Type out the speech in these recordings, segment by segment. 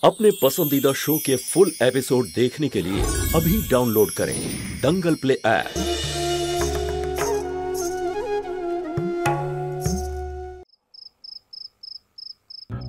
अपने पसंदीदा शो के फुल एपिसोड देखने के लिए अभी डाउनलोड करें दंगल प्ले ऐप।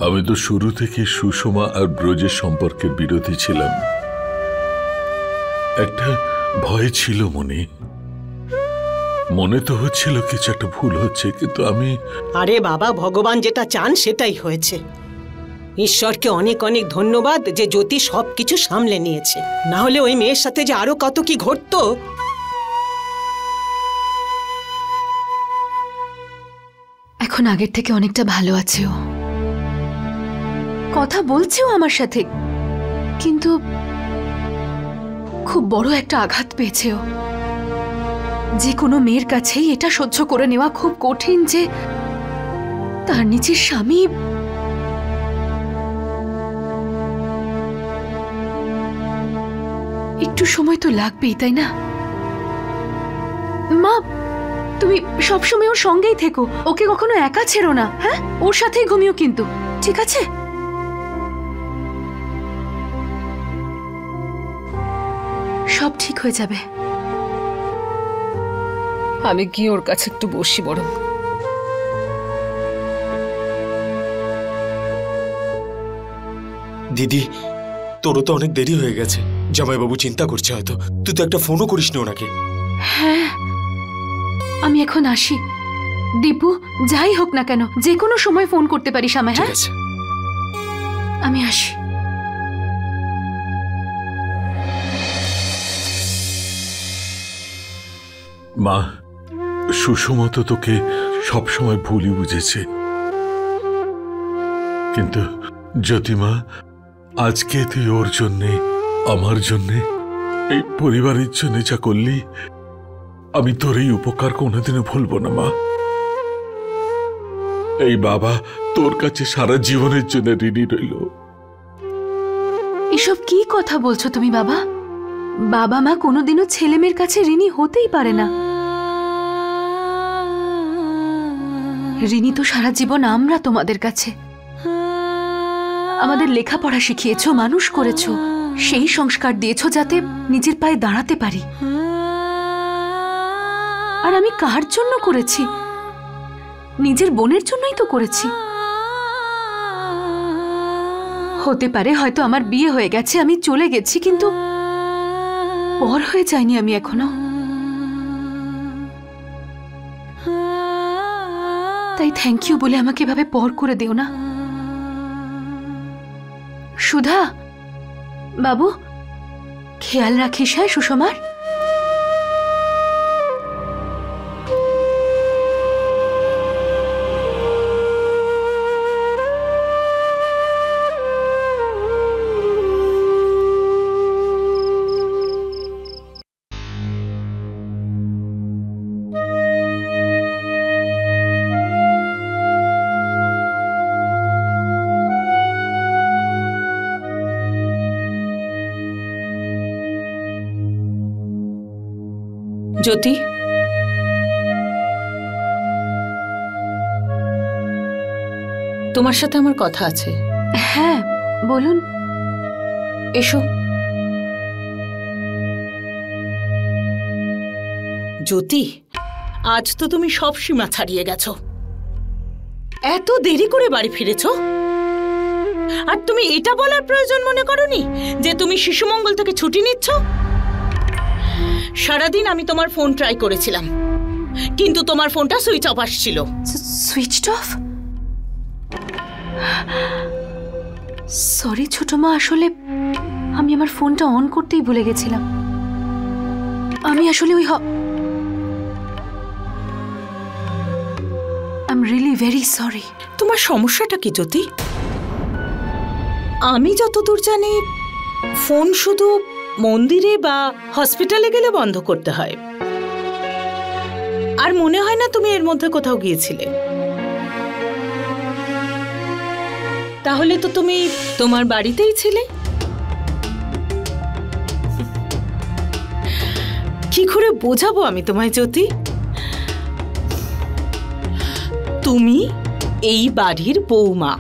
আমি তো শুরু থেকে সুষমা আর ব্রজের সম্পর্কের বিরোধী ছিলাম। একটা ভয় ছিল মনে তো হচ্ছিল কিছু একটা ভুল হচ্ছে, কিন্তু আমি আরে বাবা, ভগবান যেটা চান সেটাই হয়েছে। ঈশ্বরকে অনেক অনেক ধন্যবাদ যে জ্যোতি সবকিছু সামলে নিয়েছে, না হলে ওই মেয়ের সাথে যে আরো কত কি ঘটতো। এখন আগের থেকে অনেকটা ভালো আছে, ও কথা বলছেও আমার সাথে, কিন্তু খুব বড় একটা আঘাত পেয়েছে ও। যে কোনো মেয়ের কাছেই এটা সহ্য করে নেওয়া খুব কঠিন যে তার নিজের স্বামী একটু সময় তো লাগবেই, তাই না? মা, তুমি সবসময় ওর সঙ্গেই থেকো, ওকে কখনো একা ছেড়ো না। হ্যাঁ, ওর সাথেই ঘুমিও কিন্তু, ঠিক আছে? সব ঠিক হয়ে যাবে। আমি গিয়ে ওর কাছে একটু বসি বরং। দিদি, তোরও তো অনেক দেরি হয়ে গেছে, জামাইবাবু চিন্তা করছে হয়তো। তুই তো একটা ফোনও করিস না ওনাকে। হ্যাঁ, আমি এখন আসি। দীপু, যাই হোক না কেন যে কোনো সময় ফোন করতে পারিস আমায়। ঠিক আছে, আমি আসি। মা, সুষমা তো তোকে সবসময় ভুলই বুঝেছে, কিন্তু জ্যোতিমা, আজকে তুই ওর জন্যে, আমার জন্যে, এই পরিবারের জন্য যা করলি, আমি তোর এই উপকার কোনোদিনও ভুলবো না মা। এই বাবা তোর কাছে সারা জীবনের জন্য ঋণী রইল। এসব কি কথা বলছো তুমি বাবা? বাবা মা কোনোদিনও ছেলে মেয়ের কাছে ঋণী হতেই পারে না। ঋণী তো সারা জীবন আমরা তোমাদের কাছে। আমাদের লেখাপড়া শিখিয়েছো, মানুষ করেছো, সেই সংস্কার দিয়েছো যাতে নিজের পায়ে দাঁড়াতে পারি। আর আমি কার জন্য করেছি? নিজের বোনের জন্যই তো করেছি। হতে পারে হয়তো আমার বিয়ে হয়ে গেছে, আমি চলে গেছি, কিন্তু পর হয়ে যায়নি আমি এখনো। তাই থ্যাংক ইউ বলে আমাকে এভাবে পর করে দিও না। সুধা বাবু, খেয়াল রাখিস হ্যাঁ সুষমার। জ্যোতি, তোমার সাথে আমার কথা আছে। হ্যাঁ বলুন। এসো। জ্যোতি, আজ তো তুমি সব সীমা ছাড়িয়ে গেছো। এত দেরি করে বাড়ি ফিরেছো, আর তুমি এটা বলার প্রয়োজন মনে করোনি যে তুমি শিশুমঙ্গল থেকে ছুটি নিচ্ছ? সারাদিন আমি তোমার ফোন ট্রাই করেছিলাম, কিন্তু তোমার ফোনটা সুইচ অফ আসছিল। Switched off? সরি ছোট মা, আসলে আমি আমার ফোনটা অন করতেই ভুলে গেছিলাম। আমি আসলে ওই I'm really very sorry. তোমার সমস্যাটা কি জ্যোতি? আমি যতদূর জানি ফোন শুধু মন্দিরে বা হসপিটালে গেলে বন্ধ করতে হয়, আর মনে হয় না তুমি এর মধ্যে কোথাও গিয়েছিলে। তাহলে তো তুমি তোমার বাড়িতেই ছিলে। কি করে বোঝাবো আমি তোমায় জ্যোতি? তুমি এই বাড়ির বৌমা,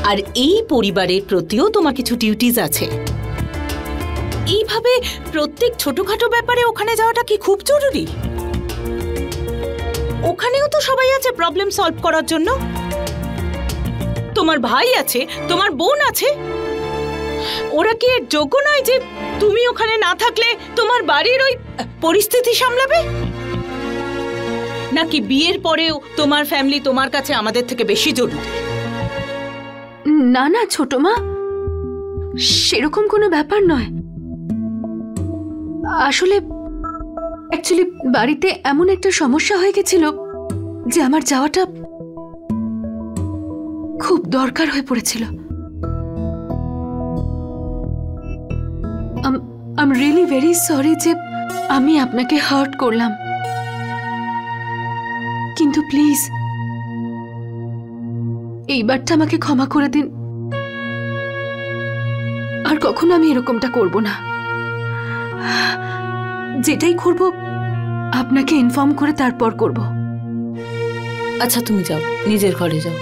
আর এই পরিবারের প্রতিও তোমার কিছু ডিউটিজ আছে। এইভাবে প্রত্যেক ছোটখাটো ব্যাপারে ওখানে যাওয়াটা কি খুব জরুরি? ওখানেও তো সবাই আছে প্রবলেম সলভ করার জন্য। তোমার ভাই আছে, তোমার বোন আছে। ওরা কি এর যোগ্য নয় যে তুমি ওখানে না থাকলে তোমার বাড়ির ওই পরিস্থিতি সামলাবে? নাকি বিয়ের পরেও তোমার ফ্যামিলি তোমার কাছে আমাদের থেকে বেশি জরুরি? না না ছোট মা, সেরকম কোনো ব্যাপার নয়। আসলে অ্যাকচুয়ালি বাড়িতে এমন একটা সমস্যা হয়ে গেছিল যে আমার যাওয়াটা খুব দরকার হয়ে পড়েছিল। I am really very sorry যে আমি আপনাকে হার্ট করলাম, কিন্তু প্লিজ এইবারটা আমাকে ক্ষমা করে দিন। আর কখনো আমি এরকমটা করব না। যেটাই করব আপনাকে ইনফর্ম করে তারপর করব। আচ্ছা তুমি যাও, নিজের ঘরে যাও।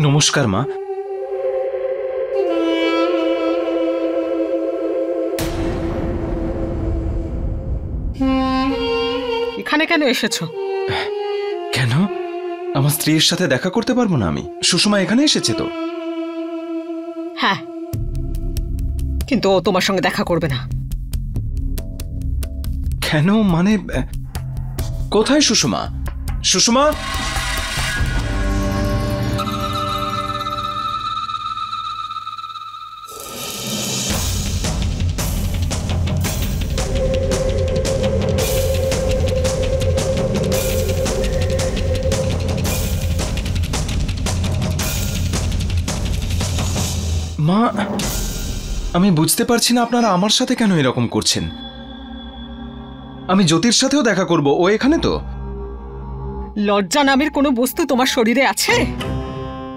নমস্কার মা। এখানে কেন এসেছো? কেন? আমার স্ত্রীর সাথে দেখা করতে পারবো না আমি? সুষমা এখানে এসেছে তো। হ্যাঁ, কিন্তু ও তোমার সঙ্গে দেখা করবে না। কেন? মানে কোথায় সুষমা? সুষমা, মা, আমি বুঝতে পারছি না আপনারা আমার সাথে কেন এরকম করছেন। আমি জ্যোতির সাথেও দেখা করব, ও এখানে তো। লজ্জা নামের কোনো বস্তু তোমার শরীরে আছে?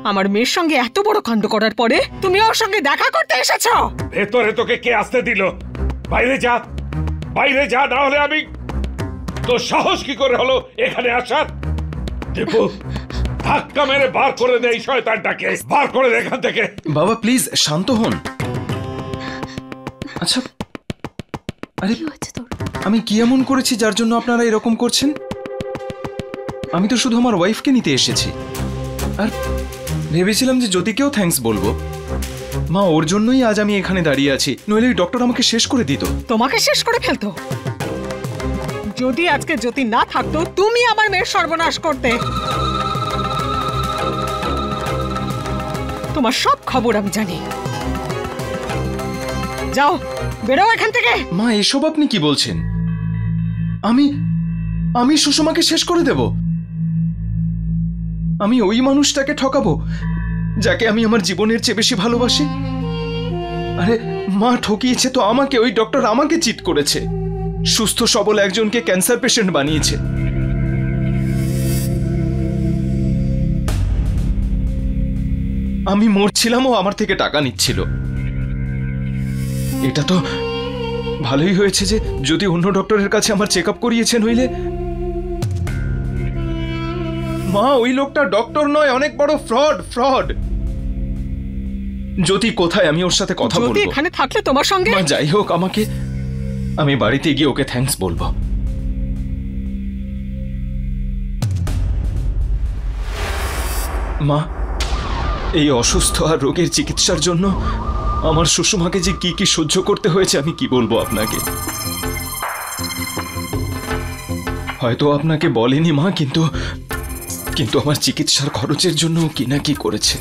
আমার মেয়ের সঙ্গে এত বড় কাণ্ড করার পরে তুমি ওর সঙ্গে দেখা করতে এসেছো? ভেতরে তোকে কে আসতে দিল? বাইরে যা, বাইরে যা, না হলে আমি। তোর সাহস কি করে হলো এখানে আসার? দীপু, ধাক্কা মেরে বার করে দে এই শয়তানটাকে, বার করে দে এখান থেকে। বাবা প্লিজ শান্ত হন। আচ্ছা, আরে আমি কি এমন করেছি যার জন্য আপনারা এরকম করছেন? আমি তো শুধু আমার ওয়াইফকে নিতে এসেছি, আর ভেবেছিলাম যে জ্যোতিকেও থ্যাঙ্কস বলবো। মা, ওর জন্যই আজ আমি এখানে দাঁড়িয়ে আছি, নইলে ডক্টর আমাকে শেষ করে দিত। তোমাকে শেষ করে ফেলতো? যদি আজকে জ্যোতি না থাকতো তুমি আমার মেয়ের সর্বনাশ করতে। তোমার সব খবর আমি জানি। যাও, বেরো এখান থেকে। মা, এসব আপনি কি বলছেন? আমি সুষমাকে শেষ করে দেব? আমি ওই মানুষটাকে ঠকাবো যাকে আমি আমার জীবনের চেয়ে বেশি ভালোবাসি? আরে মা, ঠকিয়েছে তো আমাকে। ওই ডক্টর আমাকে চিট করেছে, সুস্থ সবল একজনকে ক্যান্সার পেশেন্ট বানিয়েছে। আমি মরছিলাম, ও আমার থেকে টাকা নিচ্ছিল। এটা তো ভালোই হয়েছে যে যদি অন্য ডক্টরের কাছে আমার চেক আপ করিয়েছে, নইলে। মা, ওই লোকটা ডক্টর নয়, অনেক বড় ফ্রড। জ্যোতি কোথায়? আমি ওর সাথে কথা বলবো। এখানে থাকলে তোমার সঙ্গে। মা, যাই হোক, আমি বাড়িতে গিয়ে ওকে থ্যাঙ্কস বলবো। মা, এই অসুস্থ আর রোগের চিকিৎসার জন্য আমার সুষমাকে যে কি কি সহ্য করতে হয়েছে আমি কি বলবো আপনাকে। হয়তো আপনাকে বলেনি মা, কিন্তু আমার চিকিৎসার খরচের জন্য কি না কি করেছে।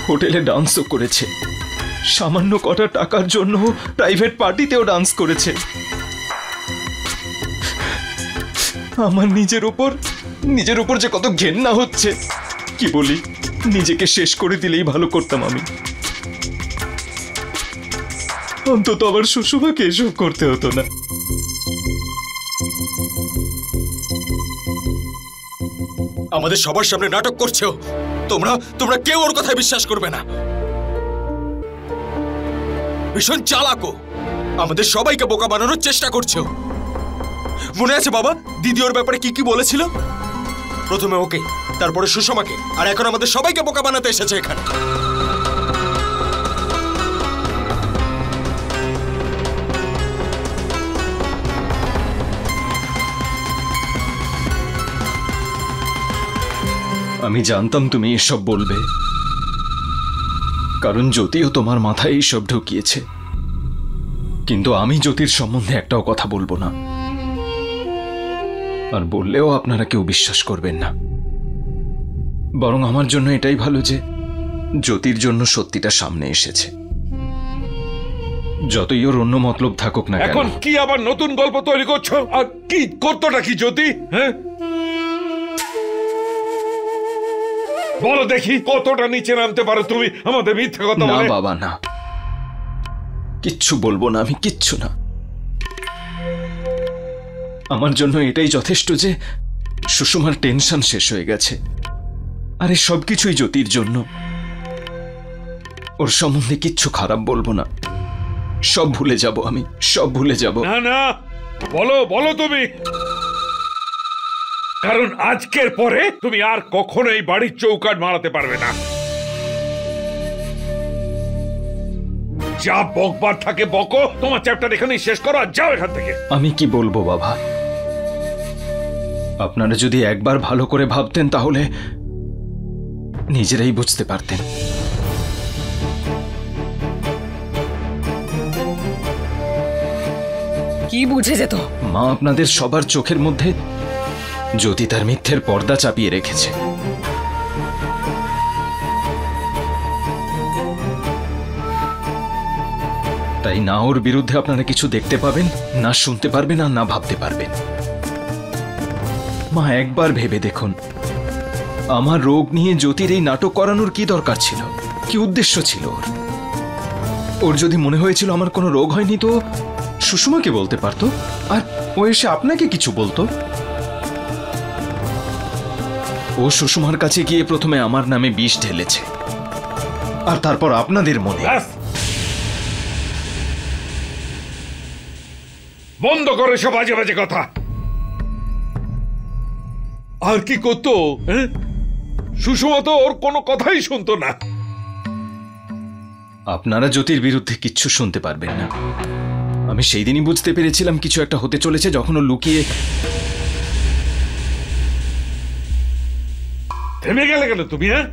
হোটেলে ডান্সও করেছে, সামান্য কটা টাকার জন্য প্রাইভেট পার্টিতেও ডান্স করেছে। আমার নিজের উপর নিজের উপর যে কত ঘেন্না হচ্ছে কি বলি, নিজেকে শেষ করে দিলেই ভালো করতাম আমি। অন্তত আবার সুষমাকে এসব করতে হতো না। আমাদের সবার সামনে নাটক করছো। তোমরা কেউ ওর কথায় বিশ্বাস করবে না। ভীষণ চালাকো, আমাদের সবাইকে বোকা বানানোর চেষ্টা করছো। মনে আছে বাবা দিদি ওর ব্যাপারে কি কি বলেছিল? প্রথমে ওকে, তারপরে সুষমাকে, আর এখন আমাদের সবাইকে বোকা বানাতে এসেছে এখানে। আমি জানতাম তুমি এসব বলবে, কারণ জ্যোতিও তোমার মাথায় এইসব ঢুকিয়েছে। কিন্তু আমি জ্যোতির সম্বন্ধে একটাও কথা বলবো না, আর বললেও আপনারা কেউ বিশ্বাস করবেন না। বরং আমার জন্য এটাই ভালো যে জ্যোতির জন্য সত্যিটা সামনে এসেছে। যতই ওর অন্য মতলব থাকুক না কেন। এখন কি আবার নতুন গল্প তৈরি করছো? আর কি করতোটা কি জ্যোতি? হ্যাঁ বলো দেখি, কতটা নিচে নামতে পারো তুমি আমাদের মিথ্যে কথা না বলে? বাবা না, কিচ্ছু বলবো না আমি, কিচ্ছু না। আমার জন্য এটাই যথেষ্ট যে সুষমার টেনশন শেষ হয়ে গেছে। আরে সবকিছুই জ্যোতির জন্য। ওর সম্বন্ধে কিচ্ছু খারাপ বলবো না, সব ভুলে যাব আমি, সব ভুলে যাব। না না, বলো তুমি, কারণ আজকের পরে তুমি আর কখনো এই বাড়ির চৌকাঠ মারাতে পারবে না। যা বকবার থাকে বকো, তোমার চ্যাপ্টার এখানেই শেষ করো, আর যাও এখান থেকে। আমি কি বলবো বাবা? আপনারা যদি একবার ভালো করে ভাবতেন তাহলে নিজেরাই বুঝতে পারতেন। কি বুঝে যেত? মা আপনাদের সবার চোখের মধ্যে জ্যোতি তার মিথ্যের পর্দা চাপিয়ে রেখেছে। তাই না ওর বিরুদ্ধে আপনারা কিছু দেখতে পাবেন, না শুনতে পারবেন, আর না ভাবতে পারবেন। মা একবার ভেবে দেখুন, আমার রোগ নিয়ে জ্যোতির এই নাটক করানোর কি দরকার ছিল? কি উদ্দেশ্য ছিল ওর? ওর যদি মনে হয়েছিল আমার কোনো রোগ হয়নি তো সুষমাকে বলতে পারতো, আর ও এসে আপনাকে কিছু বলতো। ও সুষমার কাছে গিয়ে প্রথমে আমার নামে বিষ ঢেলেছে, আর তারপর আপনাদের মনে। বন্ধ করে সব বাজে বাজে কথা। আর কি করতো? সুষমা তো ওর কোনো কথাই শুনতো না। আপনারা জ্যোতির বিরুদ্ধে কিচ্ছু শুনতে পারবেন না। আমি সেই দিনই বুঝতে পেরেছিলাম কিছু একটা হতে চলেছে, যখন ও লুকিয়ে। থেমে গেলে কেন তুমি? হ্যাঁ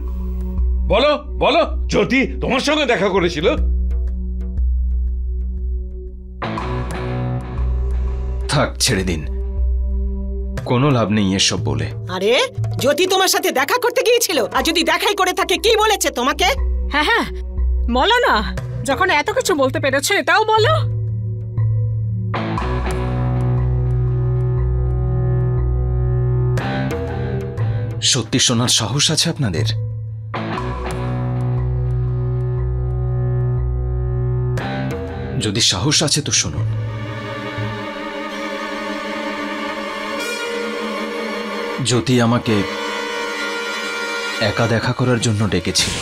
বলো, জ্যোতি তোমার সঙ্গে দেখা করেছিল? থাক, ছেড়ে দিন, কোনো লাভ নেই এসব বলে। আরে জ্যোতি তোমার সাথে দেখা করতে গিয়েছিল, আর যদি দেখাই করে থাকে কি বলেছে তোমাকে? হ্যাঁ বলো না, যখন এত কিছু বলতে পেরেছো এটাও বলো। সত্যি শোনার সাহস আছে আপনাদের? যদি সাহস আছে তো শুনুন। জ্যোতি আমাকে একা দেখা করার জন্য ডেকেছিল।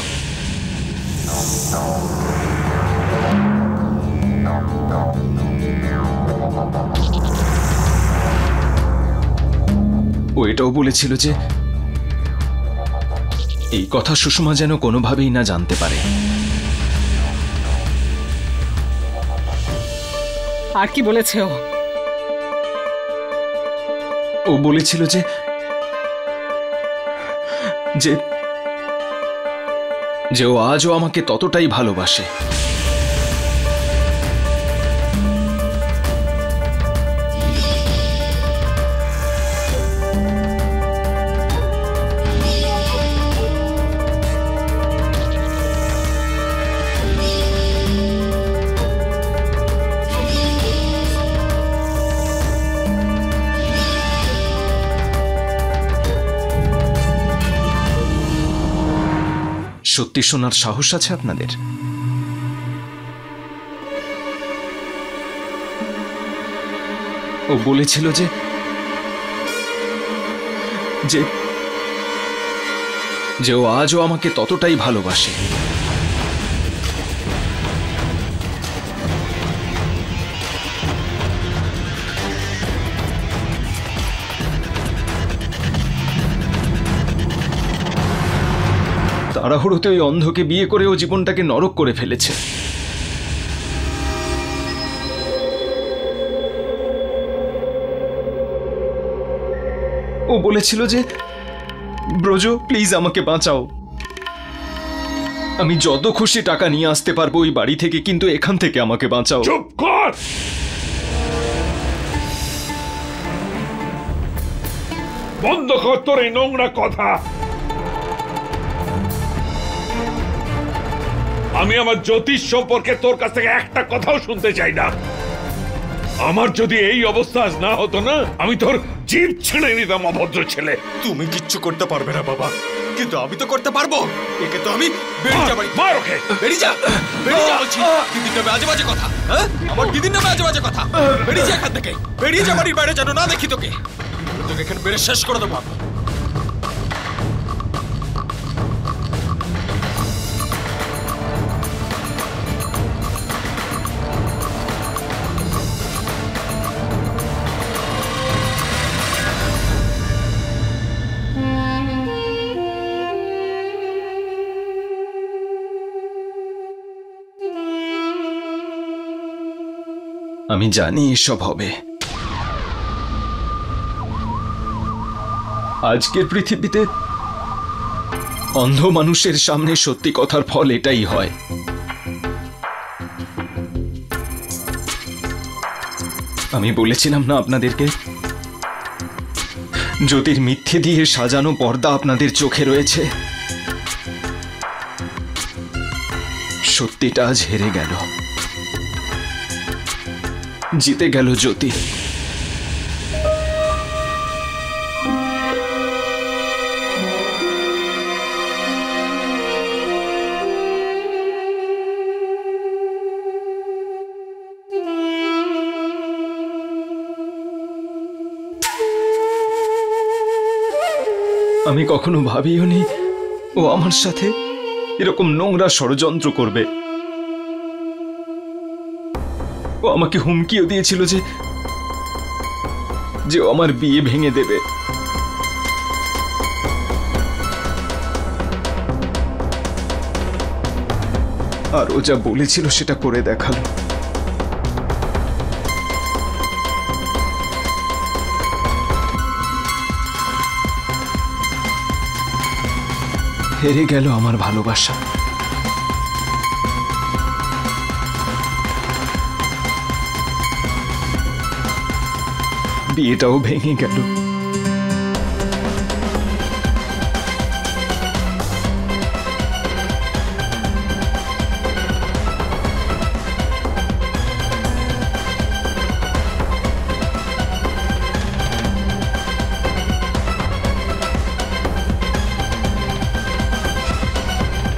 ও এটাও বলেছিল যে এই কথা সুষমা যেন কোনোভাবেই না জানতে পারে। আর কি বলেছে ও? ও বলেছিল যে ও আজও আমাকে ততটাই ভালোবাসে। সত্যি শোনার সাহস আছে আপনাদের? ও বলেছিল যে যে ও আজও আমাকে ততটাই ভালোবাসে। তাড়াহুড়োতে ওই অন্ধকে বিয়ে করে ও জীবনটাকে নরক করে ফেলেছে। ও বলেছিল যে ব্রজ প্লিজ আমাকে বাঁচাও, আমি যত খুশি টাকা নিয়ে আসতে পারবো ওই বাড়ি থেকে, কিন্তু এখান থেকে আমাকে বাঁচাও। চুপ কর! বন্ধ কর তোর এই নোংরা কথা। আমি আমার জ্যোতিষ সম্পর্কে তোর কাছ থেকে একটা কথাও শুনতে চাই না। আমার যদি এই অবস্থা আজ না হতো না, আমি তোর জিভ ছিঁড়ে নিতাম অভদ্র ছেলে। তুমি কিচ্ছু করতে পারবে না বাবা, কিন্তু আমি তো করতে পারবো। একে তো আমি বেরিয়ে যাবো। মার ওকে! বেরিয়ে যা, বেরিয়ে যা বলছি। দিদির নামে আজে বাজে কথা, হ্যাঁ? আমার দিদির নামে আজে বাজে কথা। বেরিয়ে যা এখান থেকে, বেরিয়ে যা, বাড়ির বাইরে যেন না দেখি তোকে। তোকে এখানে বেড়ে শেষ করে দেবো। আমি জানি এসব হবে। আজকের পৃথিবীতে অন্ধ মানুষের সামনে সত্যি কথার ফল এটাই হয়। আমি বলেছিলাম না আপনাদেরকে, জ্যোতির মিথ্যে দিয়ে সাজানো পর্দা আপনাদের চোখে রয়েছে। সত্যিটা আজ হেরে গেল, জিতে গেল জ্যোতি। আমি কখনো ভাবিওনি ও আমার সাথে এরকম নোংরা ষড়যন্ত্র করবে। ও আমাকে হুমকিও দিয়েছিল যে ও আমার বিয়ে ভেঙে দেবে। আর ও যা বলেছিল সেটা করে দেখালো। হেরে গেল আমার ভালোবাসা। বিয়েটাও ভেঙে গেল।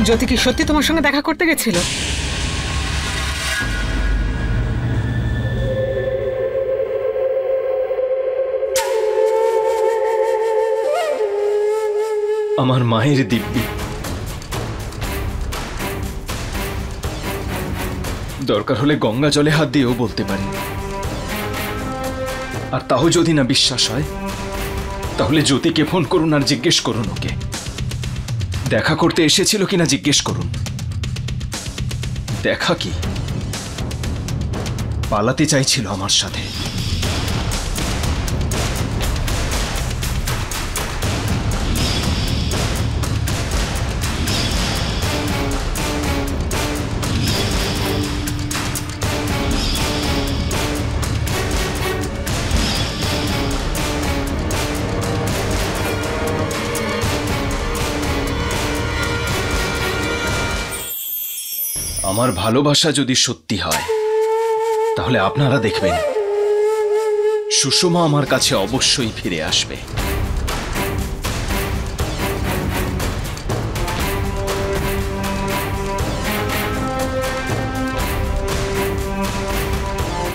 জ্যোতি কি সত্যি তোমার সঙ্গে দেখা করতে গেছিল? আমার মায়ের দিব্যি, দরকার হলে গঙ্গা জলে হাত দিয়েও বলতে পারি। আর তাও যদি না বিশ্বাস হয়, তাহলে জ্যোতিকে ফোন করুন আর জিজ্ঞেস করুন ওকে দেখা করতে এসেছিল কিনা। জিজ্ঞেস করুন। দেখা কি, পালাতে চাইছিল আমার সাথে। আমার ভালোবাসা যদি সত্যি হয়, তাহলে আপনারা দেখবেন সুষমা আমার কাছে অবশ্যই ফিরে আসবে।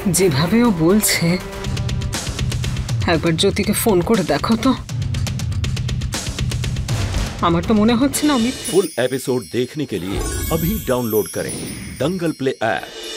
যেভাবে ও বলছে একবার জ্যোতিকে ফোন করে দেখো তো। আমার তো মনে হচ্ছে না অমিত। फुल एपिसोड देखने के लिए अभी डाउनलोड करें दंगल प्ले ऐप।